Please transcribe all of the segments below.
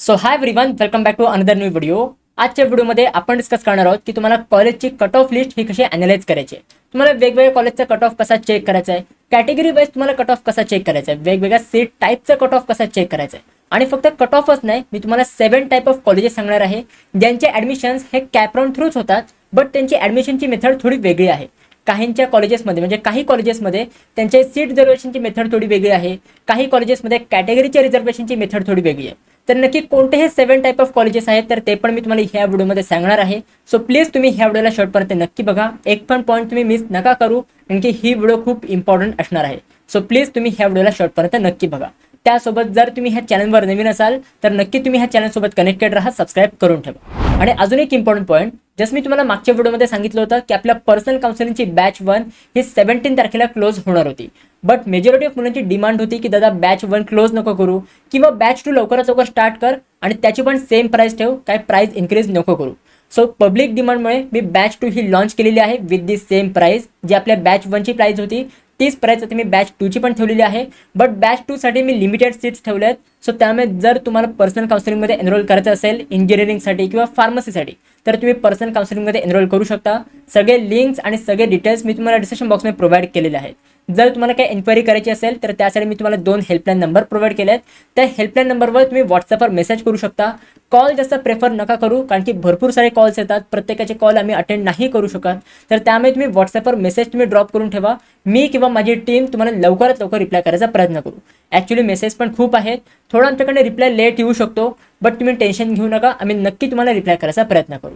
So hi everyone, welcome back to another new video. आजच्या व्हिडिओमध्ये आपण डिस्कस करणार आहोत की तुम्हाला कॉलेजची कट ऑफ लिस्ट ही कशी अॅनालाइज करायची आहे, तुम्हाला वेगवेगळ्या कॉलेजचा कट ऑफ कसा चेक करायचा आहे, कॅटेगरी वाईज तुम्हाला कट ऑफ कसा चेक करायचा आहे, वेगवेगळ्या सीट टाईपचा कट ऑफ कसा चेक करायचा आहे। आणि फक्त कट ऑफच नाही, मी तुम्हाला 7 टाइप ऑफ कॉलेजेस सांगणार आहे ज्यांचे ॲडमिशन्स हे कॅप राउंड थ्रूच होतात, बट त्यांची ॲडमिशनची मेथड थोडी वेगळी आहे। काहींच्या कॉलेजेसमध्ये म्हणजे काही कॉलेजेसमध्ये त्यांचे सीट रिझर्वेशनची मेथड थोडी वेगळी आहे, काही कॉलेजेसमध्ये कॅटेगरीच्या रिझर्वेशनची मेथड थोडी वेगळी आहे। तर नक्की कोणते हे 7 टाइप ऑफ कॉलेजेस आहेत तर ते पण मी तुम्हाला ह्या व्हिडिओमध्ये सांगणार आहे। सो प्लीज तुम्ही ह्या व्हिडिओला शेवटपर्यंत नक्की बघा, एक पण पॉईंट तुम्ही मिस नका करू, कारण की ही व्हिडिओ खूप इम्पॉर्टंट असणार आहे। सो प्लीज तुम्ही ह्या व्हिडिओला शेवटपर्यंत नक्की बघा। त्यासोबत जर तुम्ही ह्या चॅनलवर नवीन असाल तर नक्की तुम्ही ह्या चॅनलसोबत कनेक्टेड राहा, सबस्क्राईब करून ठेवा। आणि अजून एक इम्पॉर्टंट पॉईंट, जसं मी तुम्हाला मागच्या व्हिडिओमध्ये सांगितलं होतं की आपल्या पर्सनल काउन्सिलिंगची बॅच 1 ही 17 तारखेला क्लोज होणार होती, बट मेजॉरिटी ऑफ मुलांची डिमांड होती की दादा बॅच 1 क्लोज नको करू किंवा बॅच 2 लवकरात लवकर स्टार्ट कर आणि त्याची पण सेम प्राइस ठेव, काय प्राइस इन्क्रीज नको करू। सो पब्लिक डिमांडमुळे मी बॅच 2 ही लॉन्च केलेली आहे विथ दी सेम प्राइस, जी आपल्या बॅच 1 ची प्राइस होती तीच प्राइस आता मी बॅच 2 ची पण ठेवलेली आहे, बट बॅच 2 साठी मी लिमिटेड सीट्स ठेवले आहेत। सो त्यामुळे जर तुम्हाला पर्सनल काउन्सिलिंगमध्ये एनरोल करायचं असेल इंजिनिअरिंगसाठी किंवा फार्मसीसाठी तर तुम्ही पर्सनल काउन्सिलिंगमध्ये एनरोल करू शकता। सगळे लिंक्स आणि सगळे डिटेल्स मी तुम्हाला डिस्क्रिप्शन बॉक्समध्ये प्रोव्हाइड केलेले आहेत। जर तुम्हाला काही एन्क्वायरी करायची असेल तर त्यासाठी मी तुम्हाला 2 हेल्पलाईन नंबर प्रोव्हाइड केले आहेत, त्या हेल्पलाईन नंबरवर तुम्ही व्हॉट्सअपवर मेसेज करू शकता। कॉल जास्त प्रेफर नका करू, कारण की भरपूर सारे कॉल्स येतात, प्रत्येकाचे कॉल आम्ही अटेंड नाही करू शकत। तर त्यामुळे तुम्ही व्हॉट्सअपवर मेसेज तुम्ही ड्रॉप करून ठेवा, मी किंवा माझी टीम तुम्हाला लवकरात लवकर रिप्लाय करायचा प्रयत्न करू। ॲक्च्युली मेसेज पण खूप आहेत, थोडा आमच्याकडे रिप्लाय लेट येऊ शकतो, बट तुम्ही टेन्शन घेऊ नका, आम्ही नक्की तुम्हाला रिप्लाय करायचा प्रयत्न करू।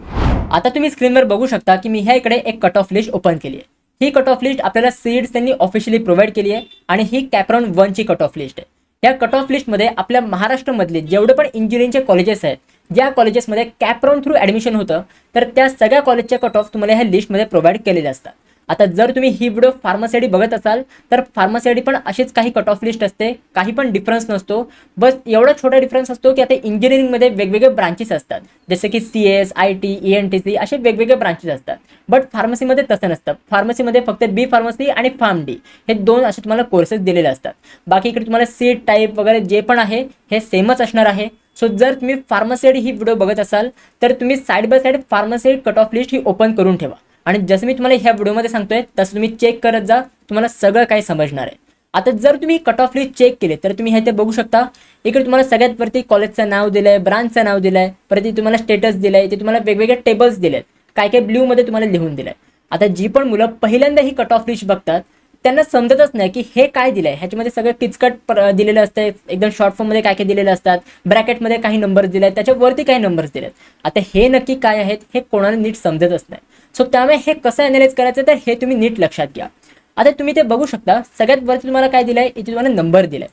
आता तुम्ही स्क्रीनवर बघू शकता की मी ह्या इकडे एक कट ऑफ लिस्ट ओपन केली आहे। ही कट ऑफ लिस्ट आपल्याला सीड्स त्यांनी ऑफिशियली प्रोव्हाइड केली आहे आणि ही कॅप राउंड 1 ची कट ऑफ लिस्ट आहे। या कट ऑफ लिस्टमध्ये आपल्या महाराष्ट्रामधले जेवढे पण इंजिनिअरिंगचे कॉलेजेस आहेत, ज्या कॉलेजेसमध्ये कॅप राउंड थ्रू ॲडमिशन होतं, तर त्या सगळ्या कॉलेजचे कट ऑफ तुम्हाला ह्या लिस्टमध्ये प्रोव्हाइड केलेले असतात। आता जर तुम्ही ही व्हिडिओ फार्मसीसाठी बघत असाल तर फार्मसीसाठी पण अशीच काही कट ऑफ लिस्ट असते, काही पण डिफरन्स नसतो, बस एवढा छोटा डिफरन्स असतो की आता इंजिनिअरिंगमध्ये वेगवेगळे ब्रांचेस असतात, जसे की CS, IT, ENTC असे वेगवेगळे ब्रांचेस असतात, बट फार्मसीमध्ये तसं नसतं। फार्मसीमध्ये फक्त बी फार्मसी आणि फार्म डी हे 2 असे तुम्हाला कोर्सेस दिलेले असतात, बाकी इकडे तुम्हाला सीट टाईप वगैरे जे पण आहे हे सेमच असणार आहे। सो जर तुम्ही फार्मसीसाठी ही व्हिडिओ बघत असाल तर तुम्ही side by side pharmacy cut off list he open करून ठेवा, आणि जसं मी तुम्हाला ह्या व्हिडिओमध्ये सांगतोय तसं तुम्ही चेक करत जा, तुम्हाला सगळं काही समजणार आहे। आता जर तुम्ही कट ऑफ लिस्ट चेक केले तर तुम्ही हे बघू शकता, इकडे तुम्हाला सगळ्यात वरती कॉलेजचं नाव दिलंय, ब्रांचचं नाव दिलंय, परत तुम्हाला स्टेटस दिलंय, ते तुम्हाला वेगवेगळे टेबल्स दिलेत, काय काय ब्ल्यूमध्ये तुम्हाला लिहून दिलंय। आता जी पण मुलं पहिल्यांदा ही कट ऑफ लिस्ट बघतात त्यांना समजतच नाही की हे काय दिलंय, ह्याच्यामध्ये सगळं किचकट दिलेलं असतं, एकदम शॉर्ट फॉर्ममध्ये काय काय दिलेलं असतात, ब्रॅकेटमध्ये काही नंबर्स दिले आहेत, त्याच्यावरती काही नंबर्स दिलेत। आता हे नक्की काय आहेत हे कोणाला नीट समजतच नाही। सो त्यामुळे हे कसं ॲनालाइज करायचं तर हे तुम्ही नीट लक्षात घ्या। आता तुम्ही ते बघू शकता, सगळ्यात वरती तुम्हाला काय दिलंय, इथे तुम्हाला नंबर दिलाय,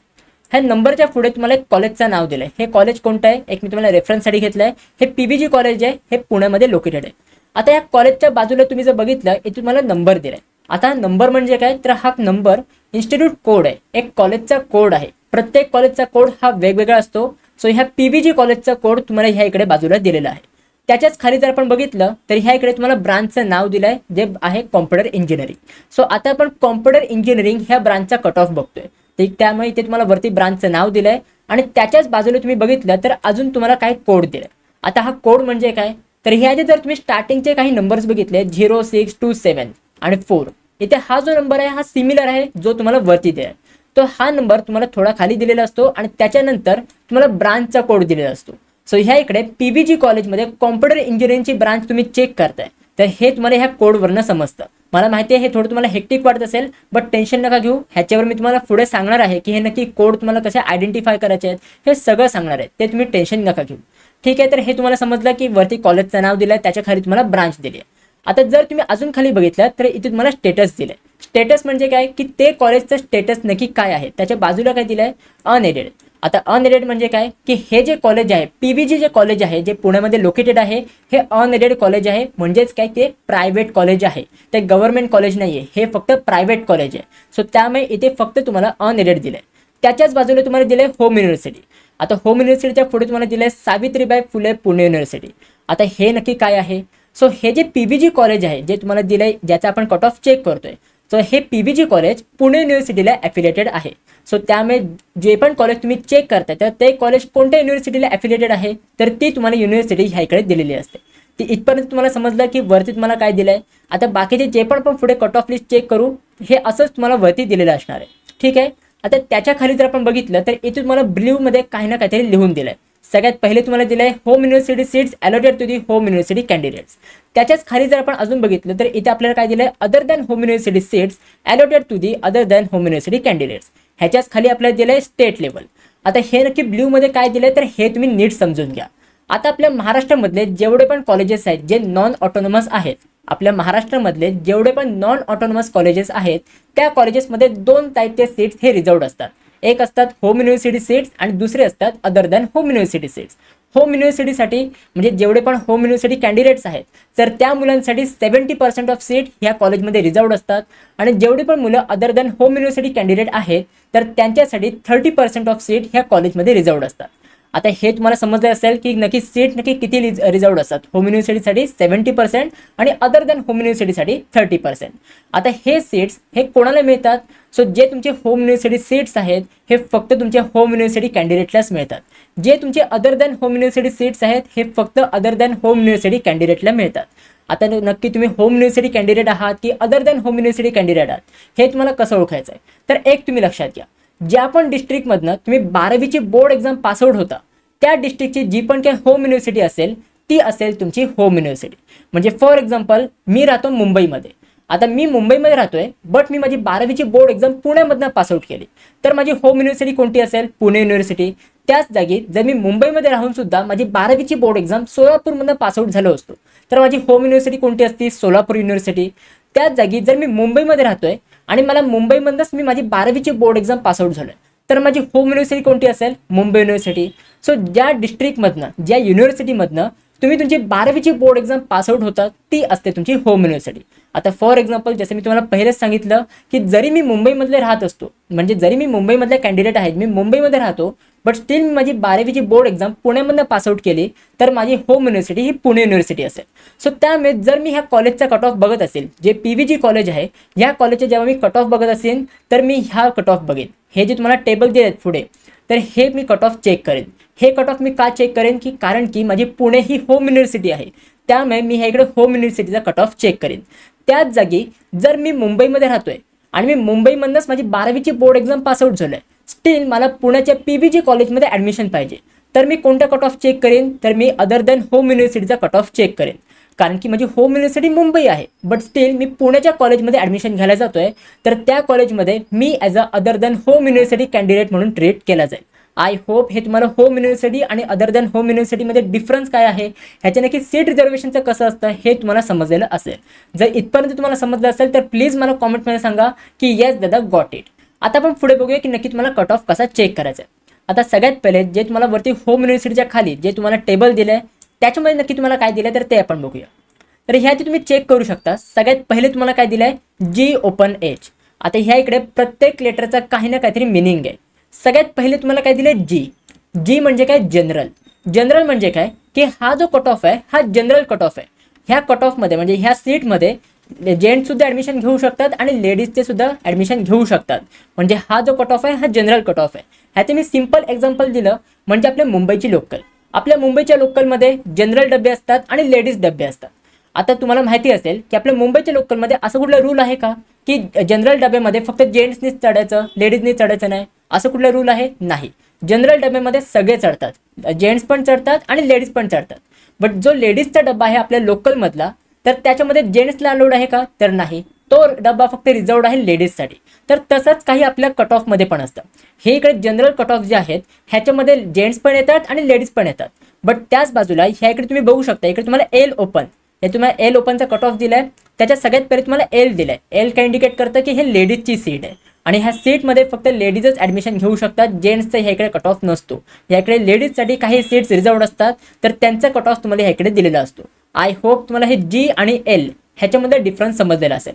ह्या नंबरच्या पुढे तुम्हाला एक कॉलेजचं नाव दिलंय। हे कॉलेज कोणतं आहे एक मी तुम्हाला रेफरन्ससाठी घेतलंय, हे PVG कॉलेज आहे, हे पुण्यामध्ये लोकेटेड आहे। आता या कॉलेजच्या बाजूला तुम्ही जर बघितलं इथे तुम्हाला नंबर दिलाय। आता नंबर म्हणजे काय तर हा नंबर इन्स्टिट्यूट कोड आहे, एक कॉलेजचा कोड आहे, प्रत्येक कॉलेजचा कोड हा वेगवेगळा असतो। सो ह्या PVG कॉलेजचा कोड तुम्हाला ह्या इकडे बाजूला दिलेला आहे। त्याच्याच खाली जर आपण बघितलं तर ह्या इकडे तुम्हाला ब्रांचचं नाव दिलंय जे आहे कॉम्प्युटर इंजिनिअरिंग। सो आता आपण कॉम्प्युटर इंजिनिअरिंग ह्या ब्रांचचा कट ऑफ बघतोय, त्यामुळे इथे तुम्हाला वरती ब्रांचचं नाव दिलंय आणि त्याच्याच बाजूला तुम्ही बघितलं तर अजून तुम्हाला काय कोड दिलाय। आता हा कोड म्हणजे काय तर ह्याचे जर तुम्ही स्टार्टिंगचे काही नंबर्स बघितले 0, 6, 2, 7 आणि 4, इथे हा जो नंबर आहे हा सिमिलर आहे जो तुम्हाला वरती दिलाय, तो हा नंबर तुम्हाला थोडा खाली दिलेला असतो आणि त्याच्यानंतर तुम्हाला ब्रांचचा कोड दिलेला असतो। सो ह्या इकडे PVG कॉलेजमध्ये कॉम्प्युटर इंजिनिअरिंगची ब्रांच तुम्ही चेक करताय तर हे तुम्हाला ह्या कोडवरनं समजतं। मला माहिती आहे हे थोडं तुम्हाला हेक्टिक वाटत असेल, बट टेन्शन नका घेऊ, ह्याच्यावर मी तुम्हाला पुढे सांगणार आहे की हे नक्की कोड तुम्हाला कसे आयडेंटिफाय करायचे आहेत हे सगळं सांगणार आहे, ते तुम्ही टेन्शन नका घेऊ। ठीक आहे, तर हे तुम्हाला समजलं की वरती कॉलेजचं नाव दिलंय, त्याच्या खाली तुम्हाला ब्रांच दिली आहे। आता जर तुम्ही अजून खाली बघितलं तर इथे तुम्हाला स्टेटस दिलंय। स्टेटस म्हणजे काय की ते कॉलेजचं स्टेटस नक्की काय आहे, त्याच्या बाजूला काय दिलंय अनएडेड। आता अनएडेड म्हणजे काय की हे जे कॉलेज आहे PVG जे कॉलेज आहे जे पुण्यामध्ये लोकेटेड आहे हे अनएडेड कॉलेज आहे, म्हणजेच काय ते प्रायव्हेट कॉलेज आहे, ते गव्हर्नमेंट कॉलेज नाही आहे, हे फक्त प्रायव्हेट कॉलेज आहे। सो त्यामुळे इथे फक्त तुम्हाला अनएडेड दिलंय। त्याच्याच बाजूला तुम्हाला दिलंय होम युनिव्हर्सिटी। आता होम युनिव्हर्सिटीच्या पुढे तुम्हाला दिलंय सावित्रीबाई फुले पुणे युनिव्हर्सिटी। आता हे नक्की काय आहे, सो हे जे PVG कॉलेज आहे जे तुम्हाला दिलंय ज्याचा आपण कट ऑफ चेक करतोय सो हे PVG कॉलेज पुणे युनिव्हर्सिटीला ॲफिलिएटेड आहे. सो त्यामुळे जे पण कॉलेज तुम्ही चेक करताय तर ते कॉलेज कोणत्या युनिव्हर्सिटीला ॲफिलिएटेड आहे तर ती तुम्हाला युनिव्हर्सिटी ह्या इकडे दिलेली असते. ती इथपर्यंत तुम्हाला समजलं की वरती तुम्हाला काय दिलं आहे. आता बाकीचे जे पण पुढे कट ऑफ लिस्ट चेक करू हे असंच तुम्हाला वरती दिलेलं असणार आहे. ठीक आहे. आता त्याच्या खाली जर आपण बघितलं तर इथे तुम्हाला ब्ल्यूमध्ये काही ना काहीतरी लिहून दिलं आहे. सगळ्यात पहिले तुम्हाला दिलं आहे home university seats allotted to the home university candidates. त्याच्याच खाली जर आपण अजून बघितलं तर इथे आपल्याला काय दिलं आहे other than home university seats allotted to the other than home university candidates. ह्याच्याच खाली आपल्याला दिलं आहे स्टेट लेवल. आता हे नक्की ब्ल्यूमध्ये काय दिलं आहे तर हे तुम्ही नीट समजून घ्या. आता आपल्या महाराष्ट्रामधले जेवढे पण कॉलेजेस आहेत जे नॉन ऑटोनॉमस आहेत, आपल्या महाराष्ट्रामधले जेवढे पण नॉन ऑटोनॉमस कॉलेजेस आहेत त्या कॉलेजेसमध्ये दोन टाईपचे सीट्स हे रिझर्वड असतात. एक असतात होम युनिव्हर्सिटी सीट्स आणि दुसरे असतात other than home university seats. Home युनिव्हर्सिटीसाठी म्हणजे जेवढे पण होम युनिव्हर्सिटी कॅन्डिडेट्स आहेत तर त्या मुलांसाठी 70% ऑफ सीट ह्या कॉलेजमध्ये रिझर्वड असतात आणि जेवढे पण मुलं other than home university candidate आहेत तर त्यांच्यासाठी 30% ऑफ सीट ह्या कॉलेजमध्ये रिझर्वड असतात. आता हे तुम्हाला समजलं असेल की नक्की सीट नक्की किती रिझर्वड असतात. होम युनिव्हर्सिटीसाठी 70% आणि अदर दॅन होम युनिव्हर्सिटीसाठी 30%. आता हे सीट्स हे कोणाला मिळतात. सो जे तुमचे होम युनिव्हर्सिटी सीट्स आहेत हे फक्त तुमच्या होम युनिव्हर्सिटी कॅन्डिडेटलाच मिळतात. जे तुमचे other than home university seats आहेत हे फक्त अदर दॅन होम युनिव्हर्सिटी कॅन्डिडेटला मिळतात. आता नक्की तुम्ही होम युनिव्हर्सिटी कॅन्डिडेट आहात की other than home university candidate आहात हे तुम्हाला कसं ओळखायचं आहे. तर एक तुम्ही लक्षात घ्या, ज्या पण डिस्ट्रिक्टमधनं तुम्ही 12वीची बोर्ड एक्झाम पासआउट होता त्या डिस्ट्रिक्टची जी पण काही होम युनिव्हर्सिटी असेल ती असेल तुमची होम युनिव्हर्सिटी. म्हणजे फॉर एक्झाम्पल मी राहतो मुंबईमध्ये. आता मी मुंबईमध्ये राहतोय बट मी माझी 12वीची बोर्ड एक्झाम पुण्यामधनं पासआउट केली तर माझी होम युनिव्हर्सिटी कोणती असेल पुणे युनिव्हर्सिटी. त्याच जागी जर मी मुंबईमध्ये राहून सुद्धा माझी 12वीची बोर्ड एक्झाम सोलापूरमधनं पासआउट झालो असतो तर माझी होम युनिव्हर्सिटी कोणती असती सोलापूर युनिव्हर्सिटी. त्याच जागी जर मी मुंबईमध्ये राहतोय आणि मला मुंबईमधनंच मी माझी 12वीची बोर्ड एक्झाम पासआउट झालोय तर माझी होम युनिव्हर्सिटी कोणती असेल मुंबई युनिव्हर्सिटी. सो ज्या डिस्ट्रिक्टमधनं ज्या युनिव्हर्सिटीमधनं तुम्ही तुमची 12वीची बोर्ड एक्झाम पासआउट होतात ती असते तुमची होम युनिव्हर्सिटी. आता फॉर एक्झाम्पल जसं मी तुम्हाला पहिलेच सांगितलं की जरी मी मुंबईमधले राहत असतो म्हणजे जरी मी मुंबईमधले कॅन्डिडेट आहेत मी मुंबईमध्ये राहतो बट स्टील मी माझी 12वीची बोर्ड एक्झाम पुण्यामधनं पासआउट केली तर माझी होम युनिव्हर्सिटी ही पुणे युनिव्हर्सिटी असेल. सो त्यामुळे जर मी ह्या कॉलेजचा कट ऑफ बघत असेल जे PVG कॉलेज आहे ह्या कॉलेजचे जेव्हा मी कट ऑफ बघत असेल तर मी ह्या कट ऑफ बघेन. हे जे तुम्हाला टेबल दिले आहेत पुढे तर हे मी कट ऑफ चेक करेन. हे कट ऑफ मी का चेक करेन की कारण की माझी पुणे ही होम युनिव्हर्सिटी आहे त्यामुळे मी ह्या इकडे होम युनिव्हर्सिटीचा कट ऑफ चेक करेन. त्याच जागी जर मी मुंबईमध्ये राहतोय आणि मी मुंबईमधनंच माझी 12वीची बोर्ड एक्झाम पासआउट झालोय स्टील मला पुण्याच्या PVG कॉलेजमध्ये ॲडमिशन पाहिजे तर मी कोणता कट ऑफ चेक करेन तर मी अदर दॅन होम युनिव्हर्सिटीचा कट ऑफ चेक करेन. कारण की माझी होम युनिव्हर्सिटी मुंबई आहे बट स्टील मी पुण्याच्या कॉलेजमध्ये ॲडमिशन घ्यायला जातोय तर त्या कॉलेजमध्ये मी as a other than home university candidate म्हणून ट्रीट केला जाईल. आय होप हे तुम्हाला होम युनिव्हर्सिटी आणि अदर दॅन होम युनिव्हर्सिटीमध्ये डिफरन्स काय आहे ह्याच्या नक्की सीट रिझर्वेशनचं कसं असतं हे तुम्हाला समजलेलं असेल. जर इथपर्यंत तुम्हाला समजलं असेल तर प्लीज मला कॉमेंटमध्ये सांगा की येस दादा गॉट इट. आता आपण पुढे बघूया की नक्की तुम्हाला कट ऑफ कसा चेक करायचा आहे. आता सगळ्यात पहिले जे तुम्हाला वरती होम युनिव्हर्सिटीच्या खाली जे तुम्हाला टेबल दिलं आहे त्याच्यामध्ये नक्की तुम्हाला काय दिलं तर ते आपण बघूया. तर ह्या तुम्ही चेक करू शकता. सगळ्यात पहिले तुम्हाला काय दिलं आहे G ओपन H. आता ह्या इकडे प्रत्येक लेटरचा काही ना काहीतरी मिनिंग आहे. सगळ्यात पहिले तुम्हाला काय दिलं G. G म्हणजे काय जनरल. जनरल म्हणजे काय की हा जो कट ऑफ आहे हा जनरल कट ऑफ आहे. ह्या कट ऑफमध्ये म्हणजे ह्या सीटमध्ये जेंट्स सुद्धा ॲडमिशन घेऊ शकतात आणि लेडीजचे सुद्धा ॲडमिशन घेऊ शकतात. म्हणजे हा जो कट ऑफ आहे हा जनरल कट ऑफ आहे. ह्याचे मी सिंपल एक्झाम्पल दिलं म्हणजे आपल्या मुंबईची लोकल. आपल्या मुंबईच्या लोकलमध्ये जनरल डबे असतात आणि लेडीज डबे असतात. आता तुम्हाला माहिती असेल की आपल्या मुंबईच्या लोकलमध्ये असं कुठला रूल आहे का की जनरल डब्यामध्ये फक्त जेंट्सनीच चढायचं लेडीजनी चढायचं नाही असं कुठला रूल आहे. नाही, जनरल डब्यामध्ये सगळे चढतात, जेंट्स पण चढतात आणि लेडीज पण चढतात. बट जो लेडीजचा डब्बा आहे आपल्या लोकलमधला तर त्याच्यामध्ये जेंट्सला अलाउड आहे का तर नाही, तो डब्बा फक्त रिझर्वड आहे लेडीजसाठी. तर तसंच काही आपल्या कट ऑफमध्ये पण असतं. हे इकडे जनरल कट ऑफ जे आहेत ह्याच्यामध्ये जेंट्स पण येतात आणि लेडीज पण येतात. बट त्याच बाजूला ह्या इकडे तुम्ही बघू शकता इकडे तुम्हाला एल ओपन हे तुम्हाला एल ओपनचा कट ऑफ दिलाय. त्याच्या सगळ्यात पहिले तुम्हाला एल दिलाय. एल काय इंडिकेट करतं की हे लेडीजची सीट आहे आणि ह्या सीटमध्ये फक्त लेडीजच ॲडमिशन घेऊ शकतात. जेंट्सचा ह्या इकडे कट ऑफ नसतो. ह्या इकडे लेडीजसाठी काही सीट्स रिझर्वड असतात तर त्यांचा कट ऑफ तुम्हाला ह्या इकडे दिलेला असतो. आय होप तुम्हाला हे G आणि L ह्याच्यामध्ये डिफरन्स समजलेला असेल.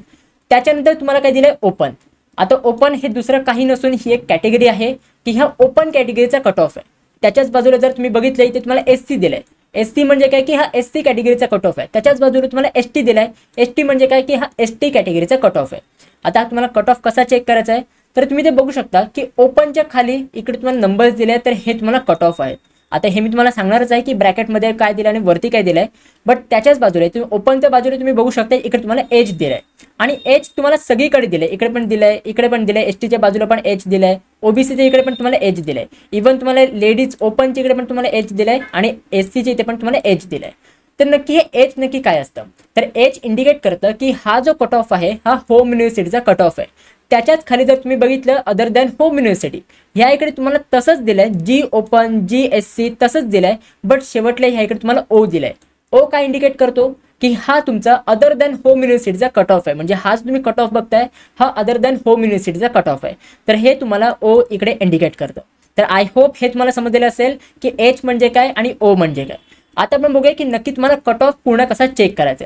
त्याच्यानंतर तुम्हाला काय दिलंय ओपन. आता ओपन हे दुसरं काही नसून ही एक कॅटेगरी आहे की ह्या ओपन कॅटेगरीचा कट ऑफ आहे. त्याच्याच बाजूला जर तुम्ही बघितलं इथे तुम्हाला SC दिलंय. SC म्हणजे काय की हा SC कॅटेगरीचा कट ऑफ आहे. त्याच्याच बाजूला तुम्हाला ST दिलाय. ST म्हणजे काय की हा ST कॅटेगरीचा कट ऑफ आहे. आता तुम्हाला कट ऑफ कसा चेक करायचा आहे तर तुम्ही ते बघू शकता की ओपनच्या खाली इकडे तुम्हाला नंबर्स दिले तर हे तुम्हाला कट ऑफ आहे. आता हे मी तुम्हाला सांगणारच आहे की ब्रॅकेटमध्ये काय दिलं आणि वरती काय दिलंय, बट त्याच्याच बाजूला तुम्ही ओपनच्या बाजूला तुम्ही बघू शकता इकडे तुम्हाला एज दिलाय आणि एज तुम्हाला सगळीकडे दिलंय. इकडे पण दिलंय, इकडे पण दिलंय, STच्या बाजूला पण एज दिलाय, OBCच्या इकडे पण तुम्हाला एज दिलाय, इव्हन तुम्हाला लेडीज ओपनच्या इकडे पण तुम्हाला एज दिलाय आणि SCच्या इथे पण तुम्हाला एज दिलाय. तर नक्की हे एज नक्की काय असतं तर एज इंडिकेट करतं की हा जो कट ऑफ आहे हा होम युनिव्हर्सिटीचा कट ऑफ आहे. त्याच्याच खाली जर तुम्ही बघितलं अदर दॅन होम युनिव्हर्सिटी ह्या इकडे तुम्हाला तसंच दिलंय, जी ओपन जी SC तसंच दिलंय, बट शेवटला ह्या इकडे तुम्हाला O दिलाय. O काय इंडिकेट करतो की हा तुमचा अदर दॅन होम युनिव्हर्सिटीचा कट ऑफ आहे. म्हणजे हाच तुम्ही कट ऑफ बघताय हा अदर दॅन होम युनिव्हर्सिटीचा कट ऑफ आहे. तर हे तुम्हाला O इकडे इंडिकेट करतं. तर आय होप हे तुम्हाला समजलेलं असेल की एच म्हणजे काय आणि O म्हणजे काय. आता आपण बघूया की नक्की तुम्हाला कट ऑफ पूर्ण कसा चेक करायचा.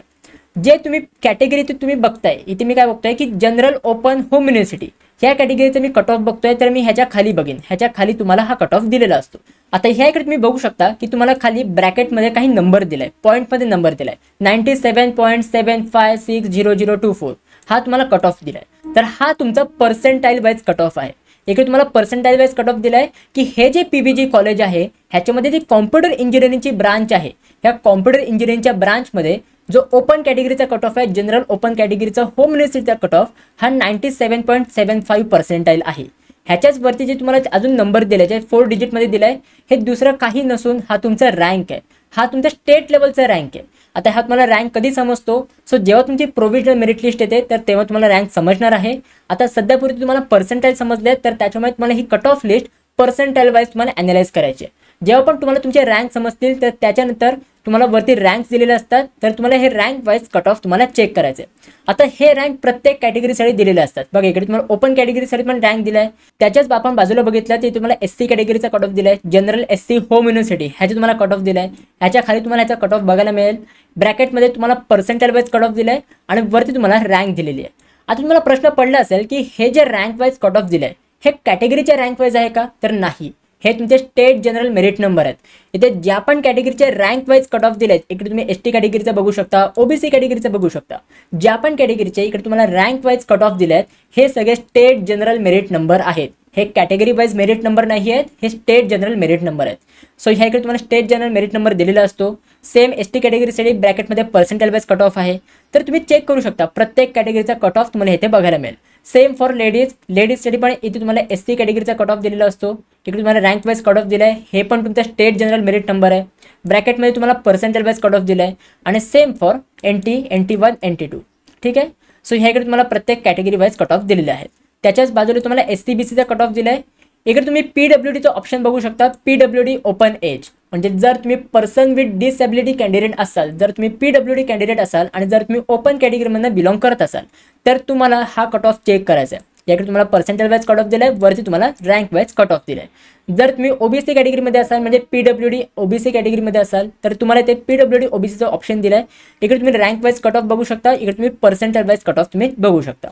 जे तुम्ही कॅटेगरी तुम्ही बघताय इथे मी काय बघतोय की जनरल ओपन होम युनिव्हर्सिटी ह्या कॅटेगरीचं मी कट ऑफ बघतोय, तर मी ह्याच्या खाली बघेन, ह्याच्या खाली तुम्हाला हा कट ऑफ दिलेला असतो. आता ह्या इकडे तुम्ही बघू शकता की तुम्हाला खाली ब्रॅकेटमध्ये काही नंबर दिलाय, पॉईंटमध्ये नंबर दिलाय 97.7560024 हा तुम्हाला कट ऑफ दिलाय. तर हा तुमचा पर्सेंटाईल वाईज कट ऑफ आहे. इकडे तुम्हाला पर्सेंटाईल वाईज कट ऑफ दिलाय की हे जे PVG कॉलेज आहे ह्याच्यामध्ये जी कॉम्प्युटर इंजिनिअरिंगची ब्रांच आहे, ह्या कॉम्प्युटर इंजिनिअरिंगच्या ब्रांचमध्ये जो ओपन कॅटेगरीचा कट ऑफ आहे, जनरल ओपन कॅटेगरीचा होम युनिव्हर्सिटीचा कट ऑफ हा 97.75% आहे. ह्याच्याच वरती जे तुम्हाला अजून नंबर दिले जे 4 डिजिटमध्ये दिलाय हे दुसरं काही नसून हा तुमचा रँक आहे, हा तुमचा स्टेट लेवलचा रँक आहे. आता हा तुम्हाला रँक कधी समजतो, सो जेव्हा तुमची प्रोव्हिजनल मेरिट लिस्ट येते तर तेव्हा तुम्हाला रँक समजणार आहे. आता सध्यापूर्वी तुम्हाला पर्सेंटाईल समजले तर त्याच्यामुळे तुम्हाला ही cut off list percentile wise तुम्हाला ॲनालाइज करायची आहे. जेव्हा पण तुम्हाला तुमचे रँक समजतील तर त्याच्यानंतर तुम्हाला वरती रँक्स दिलेले असतात, तर तुम्हाला हे रँक वाईज कट ऑफ तुम्हाला चेक करायचे. आता हे रँक प्रत्येक कॅटेगरीसाठी दिलेले असतात. बघा इकडे तुम्हाला ओपन कॅटेगरीसाठी पण रँक दिलाय, त्याच्याच आपण बाजूला बघितलं ते तुम्हाला SC कॅटेगरीचा कट ऑफ दिलाय, जनरल SC होम युनिव्हर्सिटी ह्याचे तुम्हाला कट ऑफ दिलाय, ह्याच्या खाली तुम्हाला ह्याचा कट ऑफ बघायला मिळेल. ब्रॅकेटमध्ये तुम्हाला पर्सेंटाईल वाईज कट ऑफ दिलाय आणि वरती तुम्हाला रँक दिलेली आहे. आता तुम्हाला प्रश्न पडला असेल की हे जे रँक वाईज कट ऑफ दिलाय हे कॅटेगरीच्या रँक वाईज आहे का, तर नाही, हे तुमचे स्टेट जनरल मेरिट नंबर आहेत. इथे ज्या पण कॅटेगरीचे रँक वाईज कट ऑफ दिलेत, इकडे तुम्ही ST कॅटेगरीचा बघू शकता, OBC कॅटेगरीचा बघू शकता, ज्या पण कॅटेगरीचे इकडे तुम्हाला रँक वाईज कट ऑफ दिले आहेत हे सगळे स्टेट जनरल मेरिट नंबर आहेत. हे कॅटेगरी वाईज मेरिट नंबर नाही आहेत, हे स्टेट जनरल मेरिट नंबर आहेत. सो ह्या इकडे तुम्हाला स्टेट जनरल मेरिट नंबर दिलेला असतो. सेम ST कॅटेगरीसाठी ब्रॅकेटमध्ये पर्सेंटाईल वाईज कट ऑफ आहे. तर तुम्ही चेक करू शकता प्रत्येक कॅटेगरीचा कट ऑफ तुम्हाला इथे बघायला मिळेल. सेम फॉर लेडीजसाठी पण इथे तुम्हाला SC कॅटेगरीचा कट ऑफ दिलेला असतो. इकडे तुम्हाला रँक वाईज कट ऑफ दिलाय, हे पण तुमचा स्टेट जनरल मेरिट नंबर आहे. ब्रॅकेटमध्ये तुम्हाला पर्सेंटाईल वाईज कट ऑफ दिलाय आणि same for NT, NT1, NT2. ठीक आहे. सो ह्या इकडे तुम्हाला प्रत्येक कॅटेगरी वाईज कट ऑफ दिलेले आहेत. त्याच्याच बाजूला तुम्हाला SC BCचा कट ऑफ दिलाय. इकडे तुम्ही PWDचा ऑप्शन बघू शकता, PWD ओपन एज, म्हणजे जर तुम्ही पर्सन विथ डिसेबिलिटी कॅन्डिडेट असाल, जर तुम्ही PWD कॅन्डिडेट असाल आणि जर तुम्ही ओपन कॅटेगरीमधून बिलॉंग करत असाल तर तुम्हाला हा कट ऑफ चेक करायचा आहे. याकडे तुम्हाला पर्सेंटाईल वाईज कट ऑफ दिलाय, वरती तुम्हाला रँक वाईज कट ऑफ दिलाय. जर तुम्ही OBC कॅटेगरीमध्ये असाल म्हणजे PWD OBC कॅटेगरीमध्ये असाल तर तुम्हाला ते PWD OBCचा ऑप्शन दिलाय. इकडे तुम्ही रँक वाईज कट ऑफ बघू शकता, इकडे तुम्ही पर्सेंटाईल वाईज कट ऑफ तुम्ही बघू शकता.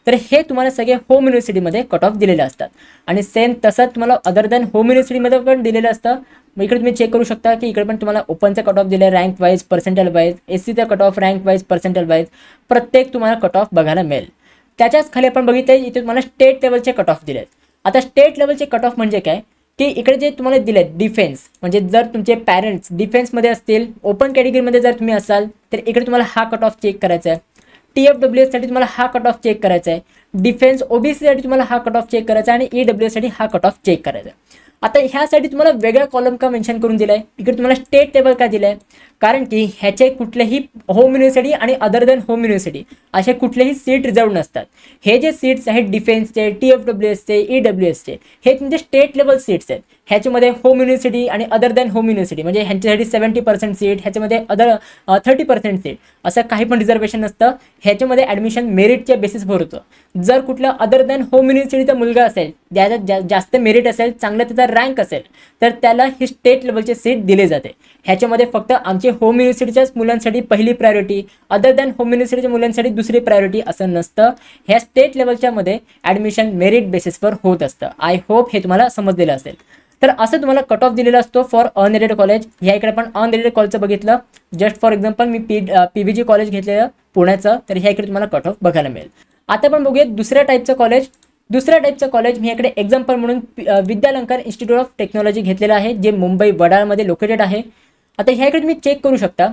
तर हे तुम्हाला सगळे होम युनिव्हर्सिटीमध्ये कट ऑफ दिलेले असतात आणि सेम तसंच तुम्हाला अदर दॅन होम युनिव्हर्सिटीमध्ये पण दिलेलं असतं. इकडे तुम्ही चेक करू शकता की इकडे पण तुम्हाला ओपनचा कट ऑफ दिला आहे रँक वाईज पर्सेंटाईल वाईज, SCचा cut off rank wise percentile wise, प्रत्येक तुम्हाला कट ऑफ बघायला मिळेल. त्याच्याच खाली आपण बघितलं इथे तुम्हाला स्टेट लेवलचे कट ऑफ दिले आहेत. आता स्टेट लेवलचे कट ऑफ म्हणजे काय की इकडे जे तुम्हाला दिले आहेत डिफेन्स, म्हणजे जर तुमचे पॅरेंट्स डिफेन्समध्ये असतील, ओपन कॅटेगरीमध्ये जर तुम्ही असाल तर इकडे तुम्हाला हा कट ऑफ चेक करायचा आहे. TFWS साठी तुम्हाला हा कट ऑफ चेक करायचा आहे. डिफेन्स OBC साठी तुम्हाला हा कट ऑफ चेक करायचा आहे आणि EWS साठी हा कट ऑफ चेक करायचा आहे. आता ह्यासाठी तुम्हाला वेगळा कॉलम का मेन्शन करून दिलाय, इकडे तुम्हाला स्टेट टेबल का दिलाय, कारण की ह्याचे कुठलेही होम युनिव्हर्सिटी आणि अदर दॅन होम युनिव्हर्सिटी असे कुठलेही सीट रिझर्व नसतात. हे जे सीट्स आहेत डिफेन्सचे, TFWSचे, EWSचे हे तुमचे स्टेट लेवल सीट्स आहेत. ह्याच्यामध्ये होम युनिव्हर्सिटी आणि अदर दॅन होम युनिव्हर्सिटी म्हणजे ह्यांच्यासाठी 70% सीट, ह्याच्यामध्ये अदर 30% सीट असं काही पण रिझर्वेशन नसतं. ह्याच्यामध्ये ॲडमिशन मेरिटच्या बेसिसवर होतं. जर कुठला अदर दॅन होम युनिव्हर्सिटीचा मुलगा असेल, ज्याच्यात जास्त मेरिट असेल, चांगला त्याचा रँक असेल तर त्याला ही स्टेट लेवलचे सीट दिले जाते. ह्याच्यामध्ये फक्त आमचे होम युनिव्हर्सिटीच्याच मुलांसाठी पहिली प्रायोरिटी, अदर दॅन होम युनिव्हर्सिटीच्या मुलांसाठी दुसरी प्रायोरिटी असं नसतं. ह्या स्टेट लेवलच्या मध्ये ॲडमिशन मेरिट बेसिसवर होत असतं. आय होप हे तुम्हाला समजलेलं असेल. तर असं तुम्हाला कट ऑफ दिलेला असतो फॉर अनएडेड कॉलेज. ह्या इकडे पण अनएडेड कॉलेजचं बघितलं, जस्ट फॉर एक्झाम्पल मी पीव्हीजी कॉलेज घेतलेलं पुण्याचं, तर ह्या इकडे तुम्हाला कट ऑफ बघायला मिळेल. आता पण बघूया दुसऱ्या टाईपचं कॉलेज. दुसऱ्या टाईपचं कॉलेज मी इकडे एक्झाम्पल म्हणून विद्यालंकार इन्स्टिट्यूट ऑफ टेक्नॉलॉजी घेतलेलं आहे, जे मुंबई वडाळमध्ये लोकेटेड आहे. आता ह्या इकडे तुम्ही चेक करू शकता.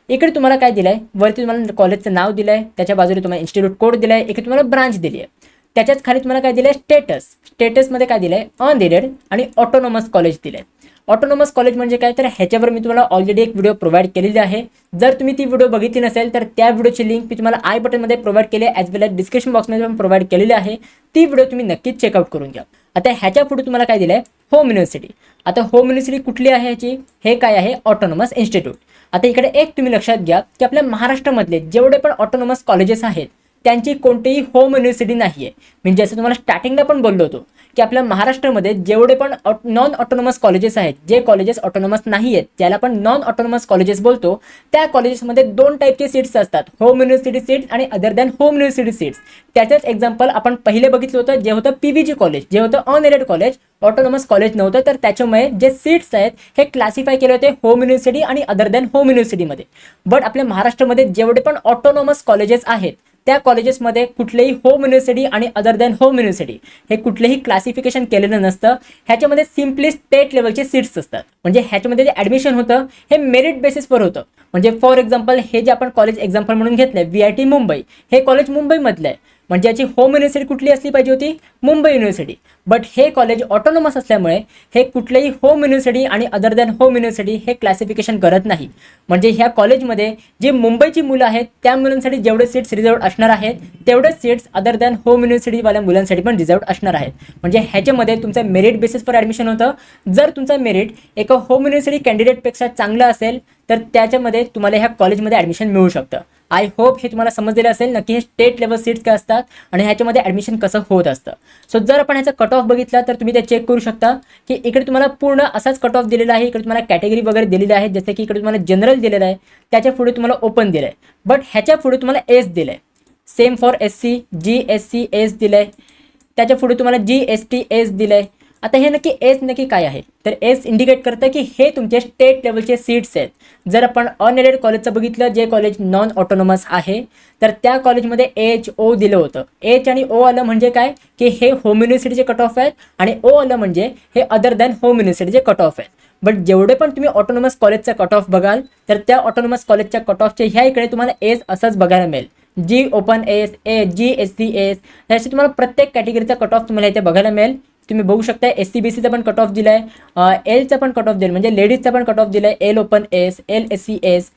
इकडे तुम्हाला काय दिलं आहे, वरती तुम्हाला कॉलेजचं नाव दिलं आहे, त्याच्या बाजूला तुम्हाला इन्स्टिट्यूट कोड दिला आहे, इकडे तुम्हाला ब्रांच दिली आहे. त्याच्याच खाली तुम्हाला काय दिलं आहे, स्टेटस. स्टेटसमध्ये काय दिलं आहे, अनएडेड आणि ऑटोनॉमस कॉलेज दिलं आहे. ऑटोनॉमस कॉलेज म्हणजे काय, तर ह्याच्यावर मी तुम्हाला ऑलरेडी एक व्हिडिओ प्रोव्हाइड केलेली आहे. जर तुम्ही ती व्हिडिओ बघितली नसेल तर त्या व्हिडिओची लिंक मी तुम्हाला आय बटनमध्ये प्रोव्हाइड केली आहे, ॲज वेल ॲज डिस्क्रिप्शन बॉक्समध्ये पण प्रोव्हाइड केलेली आहे. ती व्हिडिओ तुम्ही नक्कीच चेकआउट करून घ्या. आता ह्याच्या पुढे तुम्हाला काय दिलं आहे, होम युनिव्हर्सिटी. आता होम युनिव्हर्सिटी कुठली आहे ह्याची, हे काय आहे, ऑटोनॉमस इन्स्टिट्यूट. आता इकडे एक तुम्ही लक्षात घ्या की आपल्या महाराष्ट्रामधले जेवढे पण ऑटोनॉमस कॉलेजेस आहेत त्यांची कोणतीही होम युनिव्हर्सिटी नाही आहे. म्हणजे जसं तुम्हाला स्टार्टिंगला पण बोललो होतो की आपल्या महाराष्ट्रामध्ये जेवढे पण नॉन ऑटोनॉमस कॉलेजेस आहेत, जे कॉलेजेस ऑटोनॉमस नाही आहेत ज्याला आपण नॉन ऑटोनॉमस कॉलेजेस बोलतो, त्या कॉलेजेसमध्ये दोन टाईपचे सीट्स असतात, होम युनिव्हर्सिटी सीट्स आणि other than home university seats. त्याचंच एक्झाम्पल आपण पहिले बघितलं होतं, जे होतं पीव्हीजी कॉलेज, जे होतं अनएडेड कॉलेज, ऑटोनॉमस कॉलेज नव्हतं. तर त्याच्यामुळे जे सीट्स आहेत हे क्लासिफाय केले होते होम युनिव्हर्सिटी आणि अदर दॅन होम युनिव्हर्सिटीमध्ये. बट आपल्या महाराष्ट्रामध्ये जेवढे पण ऑटोनॉमस कॉलेजेस आहेत त्या कॉलेजेसमध्ये कुठलेही होम युनिव्हर्सिटी आणि अदर दॅन होम युनिव्हर्सिटी हे कुठलेही क्लासिफिकेशन केलेलं नसतं. ह्याच्यामध्ये सिम्पली स्टेट लेवलचे सीट्स असतात. म्हणजे ह्याच्यामध्ये जे ॲडमिशन होतं हे मेरिट बेसिसवर होतं. म्हणजे फॉर एक्झाम्पल हे जे आपण कॉलेज एक्झाम्पल म्हणून घेतलंय VIT मुंबई, हे कॉलेज मुंबईमधलं आहे, म्हणजे याची होम युनिव्हर्सिटी कुठली असली पाहिजे होती, मुंबई युनिव्हर्सिटी. बट हे कॉलेज ऑटोनॉमस असल्यामुळे हे कुठलेही होम युनिव्हर्सिटी आणि अदर दॅन होम युनिव्हर्सिटी हे क्लासिफिकेशन करत नाही. म्हणजे ह्या कॉलेजमध्ये जे मुंबईची मुलं आहेत त्या मुलांसाठी जेवढे सीट्स रिझर्व्ड असणार आहेत तेवढेच सीट्स अदर दॅन होम युनिव्हर्सिटीवाल्या मुलांसाठी पण रिझर्व्ड असणार आहेत. म्हणजे ह्याच्यामध्ये तुमचं मेरिट बेसिसवर ॲडमिशन होतं. जर तुमचं मेरिट एका होम युनिव्हर्सिटी कॅन्डिडेटपेक्षा चांगलं असेल तर त्याच्यामध्ये तुम्हाला ह्या कॉलेजमध्ये ॲडमिशन मिळू शकतं. आय होप हे तुम्हाला समजलेलं असेल नक्की हे स्टेट लेवल सीट्स काय असतात आणि ह्याच्यामध्ये ॲडमिशन कसं होत असतं. सो जर आपण ह्याचा कट ऑफ बघितला तर तुम्ही ते चेक करू शकता की इकडे तुम्हाला पूर्ण असाच कट ऑफ दिलेला आहे. इकडे तुम्हाला कॅटेगरी वगैरे दिलेली आहे, जसे की इकडे तुम्हाला जनरल दिलेलं आहे, त्याच्या पुढे तुम्हाला ओपन दिलं आहे. बट ह्याच्या पुढे तुम्हाला एस दिलं आहे. Same for SC GSC S दिलं आहे. त्याच्या पुढे तुम्हाला GST एस दिलं आहे. आता हे नक्की एस नक्की काय आहे, तर एस इंडिकेट करतं की हे तुमचे स्टेट लेवलचे सीट्स आहेत. जर आपण अनएडेड कॉलेजचं बघितलं, जे कॉलेज नॉन ऑटोनॉमस आहे, तर त्या कॉलेजमध्ये HO दिलं होतं. H आणि O आलं म्हणजे काय की हे होम युनिव्हर्सिटीचे कट ऑफ आहेत आणि O आलं म्हणजे हे अदर दॅन होम युनिव्हर्सिटीचे कट ऑफ आहेत. बट जेवढे पण तुम्ही ऑटोनॉमस कॉलेजचा कट ऑफ बघाल तर त्या ऑटोनॉमस कॉलेजच्या कट ऑफच्या ह्या इकडे तुम्हाला एस असंच बघायला मिळेल. G open S, GSC S, असे तुम्हाला प्रत्येक कॅटेगरीचा कट ऑफ तुम्हाला इथे बघायला मिळेल. तुम्ही बघू शकता SC-BCचा पण कट ऑफ दिला आहे, एलचा पण कट ऑफ दिला म्हणजे लेडीजचा पण कट ऑफ दिला आहे, L open S, LSC S.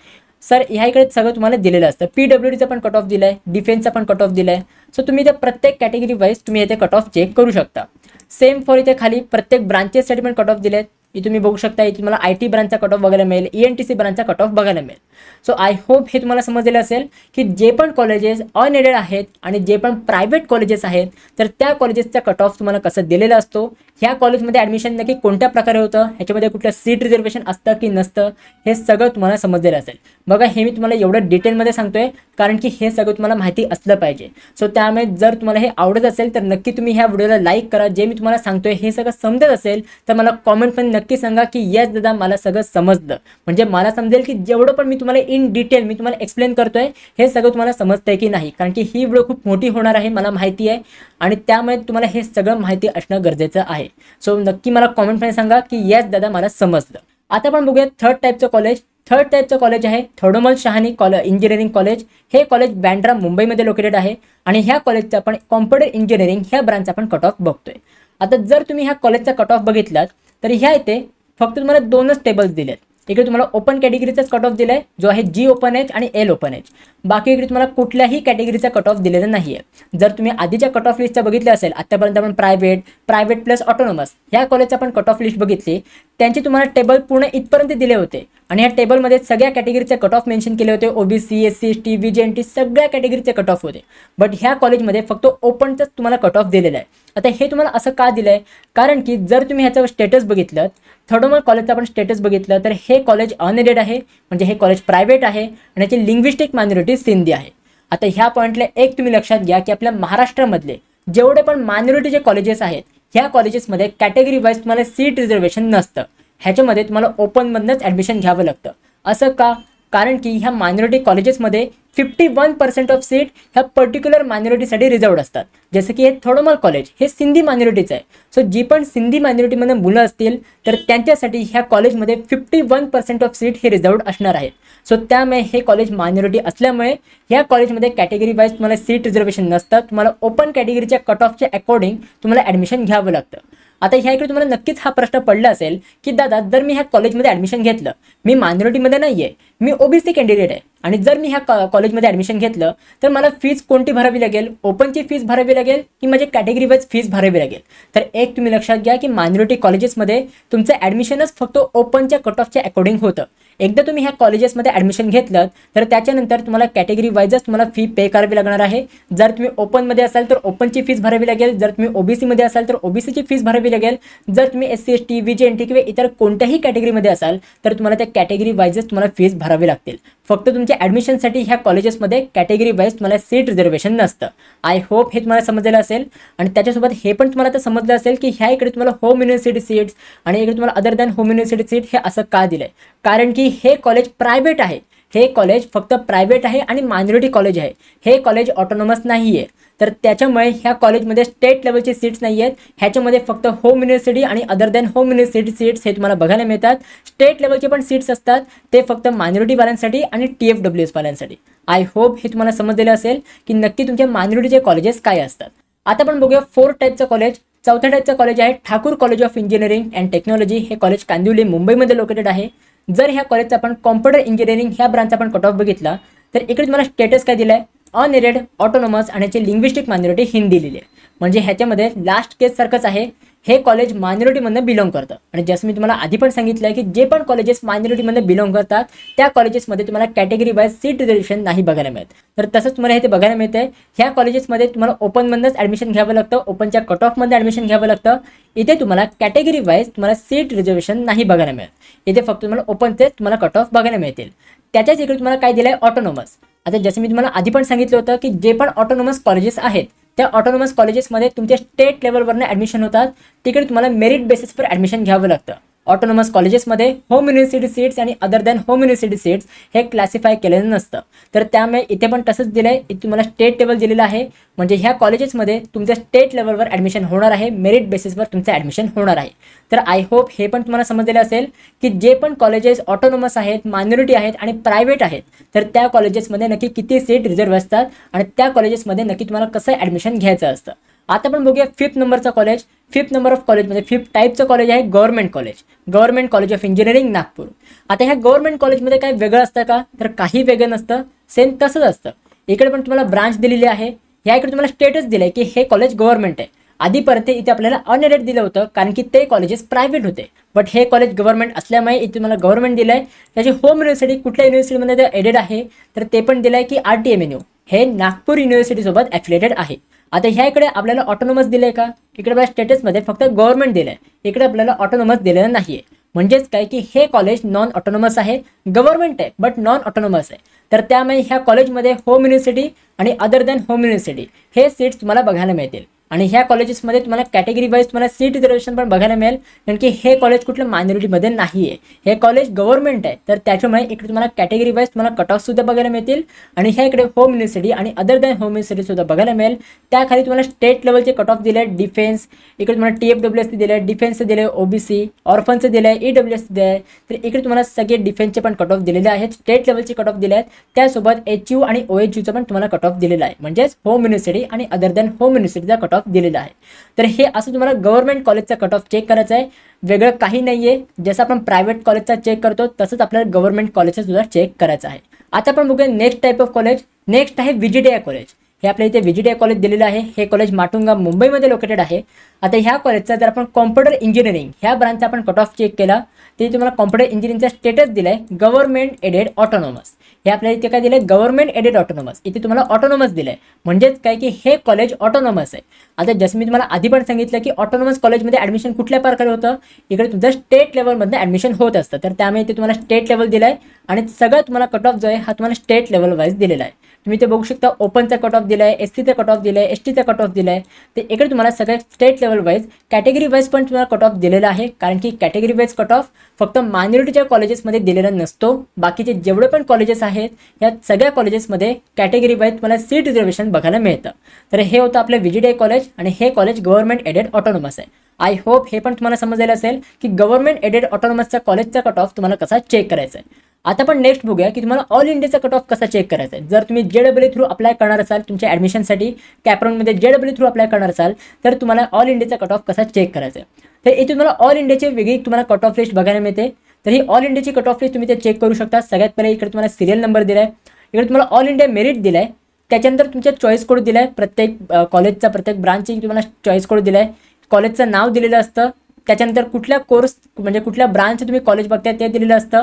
Sir ह्या इकडे सगळं तुम्हाला दिलेलं असतं. PWDचा पण कट ऑफ दिला आहे, डिफेन्सचा पण कट ऑफ दिला आहे. सो तुम्ही त्या प्रत्येक कॅटेगरी वाईज तुम्ही इथे कट ऑफ चेक करू शकता. सेम फॉर इथे खाली प्रत्येक ब्रांचेससाठी पण कट ऑफ दिले आहेत. इथे तुम्ही बघू शकता, इथे तुम्हाला IT ब्रांचचा कट ऑफ बघायला मिळेल, ENTC ब्रांचचा कट ऑफ बघायला मिळेल. सो आय होप हे तुम्हाला समजलेलं असेल की जे पण कॉलेजेस अनएडेड आहेत आणि जे पण प्रायव्हेट कॉलेजेस आहेत तर त्या कॉलेजेसचा कट ऑफ तुम्हाला कसं दिलेला असतो, ह्या कॉलेजमध्ये ॲडमिशन नक्की कोणत्या प्रकारे होतं, ह्याच्यामध्ये कुठलं सीट रिझर्वेशन असतं की नसतं, हे सगळं तुम्हाला समजलेलं असेल. बघा हे मी तुम्हाला एवढं डिटेलमध्ये सांगतोय कारण की हे सगळं तुम्हाला माहिती असलं पाहिजे. सो त्यामुळे जर तुम्हाला हे आवडत असेल तर नक्की तुम्ही ह्या व्हिडिओला लाईक करा. जे मी तुम्हाला सांगतोय हे सगळं समजत असेल तर मला कॉमेंटमध्ये नक्की सांगा की येस दादा मला सगळं समजलं. म्हणजे मला समजेल की जेवढं पण मी तुम्हाला इन डिटेल मी तुम्हाला एक्सप्लेन करतोय हे सगळं तुम्हाला समजतंय की नाही. कारण की ही व्हिडिओ खूप मोठी होणार आहे मला माहिती आहे आणि त्यामुळे तुम्हाला हे सगळं माहिती असणं गरजेचं आहे. सो नक्की मला कॉमेंटमध्ये सांगा की येस दादा मला समजलं. आता आपण बघूया थर्ड टाईपचं कॉलेज. थर्ड टाईपचं कॉलेज आहे थोडोमल शहानी इंजिनिअरिंग कॉलेज. हे कॉलेज बँड्रा मुंबईमध्ये लोकेटेड आहे आणि ह्या कॉलेजचा आपण कॉम्प्युटर इंजिनिअरिंग ह्या ब्रांचचा आपण कट ऑफ बघतोय. आता जर तुम्ही ह्या कॉलेजचा कट ऑफ बघितलात तर ह्या इथे फक्त तुम्हाला दोनच टेबल्स दिलेत. इकडे तुम्हाला ओपन कॅटेगरीचाच कट ऑफ दिलाय जो आहे G ओपन एच आणि L ओपन एच. बाकी इकडे तुम्हाला कुठल्याही कॅटेगरीचा कट ऑफ दिलेला नाहीये. जर तुम्ही आधीच्या कट ऑफ लिस्टचा बघितलं असेल, आतापर्यंत आपण प्रायव्हेट प्लस ऑटोनॉमस ह्या कॉलेजचा पण कट ऑफ लिस्ट बघितली, त्यांची तुम्हाला टेबल पूर्ण इथपर्यंत दिले होते आणि ह्या टेबलमध्ये सगळ्या कॅटेगरीचे कट ऑफ मेन्शन केले होते. OBC SC ST VJNT सगळ्या कॅटेगरीचे कट ऑफ होते. बट ह्या कॉलेजमध्ये फक्त ओपनचंच तुम्हाला कट ऑफ दिलेलं आहे. आता हे तुम्हाला असं का दिलं आहे, कारण की जर तुम्ही ह्याचं स्टेटस बघितलं, थोडोमल कॉलेजचं आपण स्टेटस बघितलं तर हे कॉलेज अनएडेड आहे, म्हणजे हे कॉलेज प्रायव्हेट आहे आणि याची लिंग्विस्टिक मायनॉरिटी सिंधी आहे. आता ह्या पॉईंटला एक तुम्ही लक्षात घ्या की आपल्या महाराष्ट्रामधले जेवढे पण मायनॉरिटीचे कॉलेजेस आहेत ह्या कॉलेजेसमध्ये कॅटेगरी वाईज तुम्हाला सीट रिझर्वेशन नसतं, ह्याच्यामध्ये तुम्हाला ओपनमधनंच ॲडमिशन घ्यावं लागतं. असं का? कारण की ह्या मायनॉरिटी कॉलेजेसमध्ये 51% ऑफ सीट ह्या पर्टिक्युलर मायनॉरिटीसाठी रिझर्वड असतात. जसं की हे थोडोमल कॉलेज हे सिंधी मायनॉरिटीचं आहे. सो जी पण सिंधी मायनॉरिटीमधून मुलं असतील तर त्यांच्यासाठी ह्या कॉलेजमध्ये 51% ऑफ सीट हे रिझर्वड असणार आहेत. सो त्यामुळे हे कॉलेज मायनॉरिटी असल्यामुळे ह्या कॉलेजमध्ये कॅटेगरी वाईज तुम्हाला सीट रिझर्वेशन नसतं. तुम्हाला ओपन कॅटेगरीच्या कट ऑफच्या अकॉर्डिंग तुम्हाला ॲडमिशन घ्यावं लागतं. आता ह्या इकडे तुम्हाला नक्कीच हा प्रश्न पडला असेल की दादा, जर मी ह्या कॉलेजमध्ये ॲडमिशन घेतलं, मी मायनॉरिटीमध्ये नाही आहे, मी ओबीसी कॅन्डिडेट आहे, आणि जर मी ह्या कॉलेजमध्ये ॲडमिशन घेतलं तर मला फीज कोणती भरावी लागेल? ओपनची फीज भरावी लागेल की माझे कॅटेगरी वाईज फीज भरावी लागेल? तर एक तुम्ही लक्षात घ्या की मायनॉरिटी कॉलेजेसमध्ये तुमचं ॲडमिशनच फक्त ओपनच्या कट ऑफच्या अकॉर्डिंग होतं. एकदा तुम्ही ह्या कॉलेजेसमध्ये ॲडमिशन घेतलं तर त्याच्यानंतर तुम्हाला कॅटेगरी वाईजच तुम्हाला फी पे करावी लागणार आहे. जर तुम्ही ओपनमध्ये असाल तर ओपनची फीज भरावी लागेल, जर तुम्ही ओबीसीमध्ये असाल तर ओबीसीची फीज भरावी लागेल, जर तुम्ही SC ST VJNT किंवा इतर कोणत्याही कॅटेगरीमध्ये असाल तर तुम्हाला त्या कॅटेगरी वाईजच तुम्हाला फीज भरावी लागतील. फक्त तुमच्या ॲडमिशनसाठी ह्या कॉलेजेसमध्ये कॅटेगरी वाईज तुम्हाला सीट रिझर्वेशन नसतं. आय होप हे तुम्हाला समजलेलं असेल. आणि त्याच्यासोबत हे पण तुम्हाला तर समजलं असेल की ह्या इकडे तुम्हाला होम युनिव्हर्सिटी सीट्स आणि इकडे तुम्हाला other than home university seat हे असं का दिलं आहे? कारण की हे कॉलेज प्रायव्हेट आहे. हे कॉलेज फक्त प्रायव्हेट आहे आणि मायनॉरिटी कॉलेज आहे. हे कॉलेज ऑटोनॉमस नाही आहे. तर त्याच्यामुळे ह्या कॉलेजमध्ये स्टेट लेवलचे सीट्स नाही आहेत. ह्याच्यामध्ये फक्त होम युनिव्हर्सिटी आणि other than home university seats हे तुम्हाला बघायला मिळतात. स्टेट लेवलचे पण सीट्स असतात, ते फक्त मायनॉरिटीवाल्यांसाठी आणि TFWS वाल्यांसाठी. आय होप हे तुम्हाला समजलेलं असेल की नक्की तुमच्या मायनॉरिटीचे कॉलेजेस काय असतात. आता आपण बघूया 4 टाईपचं कॉलेज. चौथ्या टाईपचं कॉलेज आहे Thakur college of engineering and technology. हे कॉलेज कांदिवली मुंबईमध्ये लोकेटेड आहे. जर ह्या कॉलेजचा आपण कॉम्प्युटर इंजिनिअरिंग ह्या ब्रांचचा आपण कट ऑफ बघितला तर इकडे तुम्हाला स्टेटस काय दिलं आहे? अनएडेड, ऑटोनॉमस आणि याची लिंग्विस्टिक मायनॉरिटी हिंदी लिहिली आहे. म्हणजे ह्याच्यामध्ये लास्ट केस सारखंच आहे. हे कॉलेज मायनॉरिटीमधनं बिलॉंग करतं. आणि जसं मी तुम्हाला आधी पण सांगितलं आहे की जे पण कॉलेजेस मायनॉरिटीमध्ये बिलॉंग करतात त्या कॉलेजेसमध्ये तुम्हाला कॅटेगरी वाईज सीट रिझर्वेशन नाही बघायला मिळत. तर तसंच तुम्हाला हे ते बघायला मिळते. ह्या कॉलेजेसमध्ये तुम्हाला ओपनमधनंच ॲडमिशन घ्यावं लागतं, ओपनच्या कट ऑफमध्ये ॲडमिशन घ्यावं लागतं. इथे तुम्हाला कॅटेगरी वाईज तुम्हाला सीट रिझर्वेशन नाही बघायला मिळत. इथे फक्त तुम्हाला ओपनचेच तुम्हाला कट ऑफ बघायला मिळतील. त्याच्याच इकडे तुम्हाला काय दिलं आहे? ऑटोनॉमस. आता जसं मी तुम्हाला आधी पण सांगितलं होतं की जे पण ऑटोनॉमस कॉलेजेस आहेत त्या ऑटोनॉमस कॉलेजेसमध्ये तुमच्या स्टेट लेवलवरनं ॲडमिशन होतात. तिकडे तुम्हाला मेरिट बेसिसवर ॲडमिशन घ्यावं लागतं. ऑटोनॉमस कॉलेजेसमध्ये होम युनिव्हर्सिटी सीट्स आणि other than home university seats हे क्लासिफाय केलेलं नसतं. तर त्यामुळे इथे पण तसंच दिलं आहे. इथे तुम्हाला स्टेट लेवल दिलेलं आहे. म्हणजे ह्या कॉलेजेसमध्ये तुमच्या स्टेट लेवलवर ॲडमिशन होणार आहे, मेरिट बेसिसवर तुमचं ॲडमिशन होणार आहे. तर आय होप हे पण तुम्हाला समजलेलं असेल की जे पण कॉलेजेस ऑटोनॉमस आहेत, मायनॉरिटी आहेत आणि प्रायव्हेट आहेत तर त्या कॉलेजेसमध्ये नक्की किती सीट रिझर्व असतात आणि त्या कॉलेजेसमध्ये नक्की तुम्हाला कसं ॲडमिशन घ्यायचं असतं. आता आपण बघूया 5th नंबरचा कॉलेज. 5th नंबर ऑफ कॉलेजमध्ये 5th टाईपचं कॉलेज आहे government college. Government college of engineering Nagpur. आता ह्या गव्हर्नमेंट कॉलेजमध्ये काय वेगळं असतं का? तर काही वेगळं नसतं, सेम तसंच असतं. इकडे पण तुम्हाला ब्रांच दिलेली आहे. ह्या इकडे तुम्हाला स्टेटस दिलं आहे की हे कॉलेज गव्हर्नमेंट आहे. आधीपर्यंत इथे आपल्याला अनएडेड दिलं होतं कारण की ते कॉलेजेस प्रायव्हेट होते. बट हे कॉलेज गव्हर्नमेंट असल्यामुळे इथे तुम्हाला गव्हर्नमेंट दिलं आहे. त्याची होम युनिव्हर्सिटी कुठल्या युनिव्हर्सिटीमध्ये ते एडेड आहे तर ते पण दिलं आहे की RTMNU हे नागपूर युनिव्हर्सिटीसोबत ॲफिलिएटेड आहे. आता ह्या इकडे आपल्याला ऑटोनॉमस दिलं आहे का? इकडे आपल्या स्टेटसमध्ये फक्त गव्हर्नमेंट दिलं आहे. इकडे आपल्याला ऑटोनॉमस दिलेलं नाही आहे. म्हणजेच काय की हे कॉलेज नॉन ऑटोनॉमस आहे, गव्हर्नमेंट आहे बट नॉन ऑटोनॉमस आहे. तर त्यामुळे ह्या कॉलेजमध्ये होम युनिव्हर्सिटी आणि अदर दॅन होम युनिव्हर्सिटी हे सीट्स तुम्हाला बघायला मिळतील. आणि ह्या कॉलेजेसमध्ये तुम्हाला कॅटेगरी वाईज तुम्हाला सीट रिझर्वेशन पण बघायला मिळेल कारण की हे कॉलेज कुठलं मायनॉरिटीमध्ये नाही आहे. हे कॉलेज गव्हर्नमेंट आहे. तर त्याच्यामुळे इकडे तुम्हाला कॅटेगरी वाईज तुम्हाला कट ऑफसुद्धा बघायला मिळतील. आणि ह्या इकडे होम युनिव्हर्सिटी आणि अदर दॅन होम युनिव्हर्सिटीसुद्धा बघायला मिळेल. त्याखाली तुम्हाला स्टेट लेवलचे कट ऑफ दिले आहेत. डिफेन्स इकडे तुम्हाला TFWS दिले आहे, डिफेन्सचं दिलं आहे, OBC ऑर्फनचं दिलं आहे, EWS दिलं आहे. तर इकडे तुम्हाला सगळे डिफेन्सचे पण कट ऑफ दिलेले आहेत, स्टेट लेवलचे कट ऑफ दिले आहेत. त्यासोबत HU आणि OHUचं पण तुम्हाला कट ऑफ दिलेलं आहे. म्हणजेच होम युनिव्हर्सिटी आणि अदर दॅन होम युनिव्हर्सिटीचा कट ऑफ दिलेला आहे. तर हे असं तुम्हाला गव्हर्नमेंट कॉलेजचा कट ऑफ चेक करायचा आहे. वेगळं काही नाही आहे. जसं आपण प्रायव्हेट कॉलेजचा चेक करतो तसंच आपल्याला गव्हर्नमेंट कॉलेजचा सुद्धा चेक करायचा आहे. आता आपण बघूया next type of college. Next आहे VGDI कॉलेज. हे आपल्या इथे VGDI कॉलेज दिलेलं आहे. हे कॉलेज माटुंगा मुंबईमध्ये लोकेटेड आहे. आता ह्या कॉलेजचा जर आपण कॉम्प्युटर इंजिनिअरिंग ह्या ब्रांचचा आपण कट ऑफ चेक केला ते तुम्हाला कॉम्प्युटर इंजिनिअरिंगचा स्टेटस दिला आहे गव्हर्नमेंट एडेड ऑटोनॉमस. हे आपल्याला इथे काय दिलं आहे? Government aided autonomous. इथे तुम्हाला ऑटोनॉमस दिलं आहे. म्हणजेच काय की हे कॉलेज ऑटोनॉमस आहे. आता जसं मी तुम्हाला आधी पण सांगितलं की ऑटोनॉमस कॉलेजमध्ये ॲडमिशन कुठल्या प्रकारे होतं? इकडे तुमचं स्टेट लेवलमधनं ॲडमिशन होत असतं. तर त्यामुळे इथे तुम्हाला स्टेट लेवल दिलं आहे आणि सगळं तुम्हाला कट ऑफ जो आहे हा तुम्हाला स्टेट लेवल वाईज दिलेला आहे. तुम्ही ते बघू शकता ओपनचा कट ऑफ दिलाय, एससीचा कट ऑफ दिलाय, एसटीचा कट ऑफ दिलाय. ते इकडे तुम्हाला सगळ्या state level wise category wise पण तुम्हाला कट ऑफ दिलेला आहे. कारण की कॅटेगरी वाईज कट ऑफ फक्त मायनॉरिटीच्या कॉलेजेसमध्ये दिलेला नसतो. बाकीचे जेवढे पण कॉलेजेस आहेत या सगळ्या कॉलेजेसमध्ये कॅटेगरी वाईज तुम्हाला सीट रिझर्वेशन बघायला मिळतं. तर हे होतं आपलं VGTI कॉलेज आणि हे कॉलेज गव्हर्नमेंट एडेड ऑटोनॉमस आहे. आय होप हे पण तुम्हाला समजलेलं असेल की गव्हर्नमेंट एडेड ऑटोनॉमसचा कॉलेजचा कट ऑफ तुम्हाला कसा चेक करायचा आहे. आता आपण नेक्स्ट बघूया की तुम्हाला ऑल इंडियाचा कट ऑफ कसा चेक करायचा आहे. जर तुम्ही JEE थ्रू अप्लाय करणार असाल तुमच्या ॲडमिशनसाठी कॅपराऊंडमध्ये JEE थ्रू अप्लाय करणार असाल तर तुम्हाला ऑल इंडियाचा कट ऑफ कसा चेक करायचा आहे. तर इथे तुम्हाला ऑल इंडियाची वेगळी तुम्हाला कट ऑफ लिस्ट बघायला मिळते. तर ही ऑल इंडियाची कट ऑफ लिस्ट तुम्ही ते चेक करू शकता. सगळ्यात पहिले इकडे तुम्हाला सिरियल नंबर दिलाय, इकडे तुम्हाला ऑल इंडिया मेरिट दिलाय, त्याच्यानंतर तुमच्या चॉईस कोड दिलाय, प्रत्येक कॉलेजचा प्रत्येक ब्रांचची तुम्हाला चॉईस कोड दिलाय, कॉलेजचं नाव दिलेलं असतं, त्याच्यानंतर कुठल्या कोर्स म्हणजे कुठल्या ब्रांचचं तुम्ही कॉलेज बघताय ते दिलेलं असतं,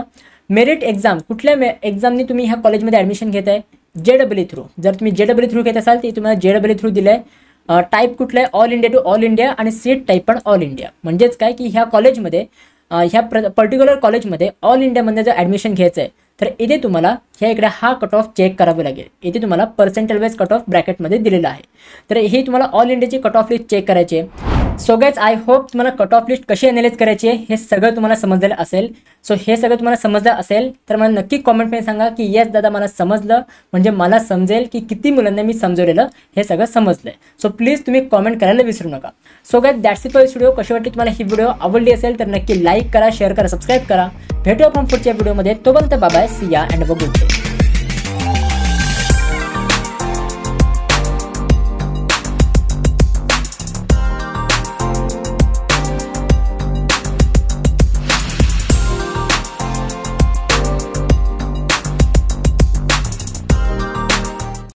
मेरिट एक्झाम कुठल्या एक्झामनी तुम्ही ह्या कॉलेजमध्ये ॲडमिशन घेताय, JEE थ्रू जर तुम्ही JEE थ्रू घेत असाल तर तुम्हाला JEE थ्रू दिलं आहे, टाईप कुठलं आहे all India to all India आणि सीट टाईप पण ऑल इंडिया. म्हणजेच काय की ह्या कॉलेजमध्ये ह्या पर्टिक्युलर कॉलेजमध्ये ऑल इंडियामध्ये जर ॲडमिशन घ्यायचं आहे तर इथे तुम्हाला ह्या इकडे हा कट ऑफ चेक करावे लागेल. इथे तुम्हाला पर्सेंटेज वाईज कट ऑफ ब्रॅकेटमध्ये दिलेला आहे. तर हे तुम्हाला ऑल इंडियाची कट ऑफ लिस्ट चेक करायची आहे. सो गाइज आय होप तुम्हाला कट ऑफ लिस्ट कशी अनालाइज करायची आहे हे सगळं तुम्हाला समजलेलं असेल. सो हे सगळं तुम्हाला समजलं असेल तर मला नक्की कॉमेंटमध्ये सांगा की येस दादा मला समजलं, म्हणजे मला समजेल की किती मुलांना मी समजवलेलं हे सगळं समजलंय. सो प्लीज तुम्ही कॉमेंट करायला विसरू नका. So guys that's it for this video. कशी वाटली तुम्हाला ही व्हिडिओ आवडली असेल तर नक्की लाईक करा, शेअर करा, सबस्क्राईब करा. भेटूया आपण पुढच्या व्हिडिओमध्ये. तोपर्यंत बाय बाय, सी या अँड गुड डे.